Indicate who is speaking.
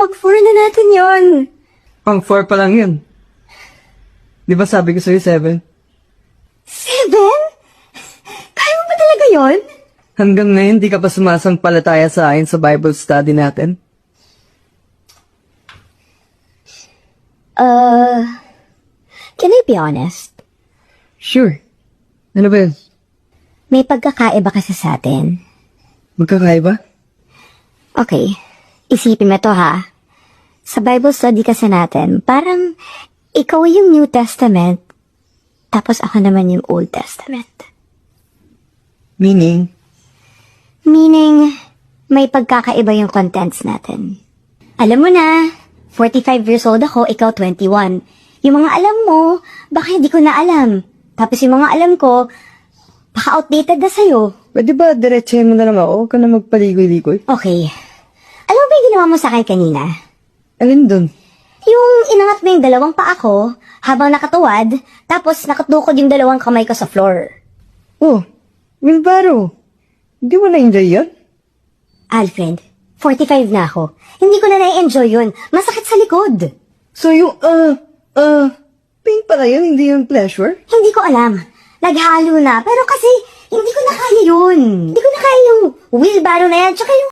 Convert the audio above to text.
Speaker 1: Pag-4 na natin yon.
Speaker 2: Pang 4 pa lang yun. Di ba sabi ko sa'yo 7?
Speaker 1: 7? Kaya mo ba talaga yon?
Speaker 2: Hanggang ngayon di ka pa sumasampalataya sa akin sa Bible study natin?
Speaker 1: Can I be honest?
Speaker 2: Sure. Ano ba yun?
Speaker 1: May pagkakaiba kasi sa atin.
Speaker 2: Magkakaiba?
Speaker 1: Okay, isipin mo to ha. Sa Bible study kasi natin, parang ikaw yung New Testament, tapos ako naman yung Old Testament.
Speaker 2: Meaning?
Speaker 1: Meaning, may pagkakaiba yung contents natin. Alam mo na, 45 years old ako, ikaw 21. Yung mga alam mo, baka hindi ko na alam. Tapos yung mga alam ko, baka outdated na sa'yo.
Speaker 2: Pwede ba diretsahin mo na lang ako? Huwag ka na magpaligoy-ligoy.
Speaker 1: Okay. Alam mo ba yung ginawa mo sa akin kanina?
Speaker 2: Alin dun?
Speaker 1: Yung inangat mo yung dalawang paa ko habang nakatuwad, tapos nakatukod yung dalawang kamay ko sa floor.
Speaker 2: Oh, wheelbarrow. Hindi mo na-enjoy yun?
Speaker 1: Alfred, 45 na ako. Hindi ko na na-enjoy yun. Masakit sa likod.
Speaker 2: So yung, pain pala yun, hindi yung pleasure?
Speaker 1: Hindi ko alam. Naghalo na. Pero kasi, hindi ko na kaya yun. Hindi ko na kaya yung wheelbarrow na yan. Tsaka yung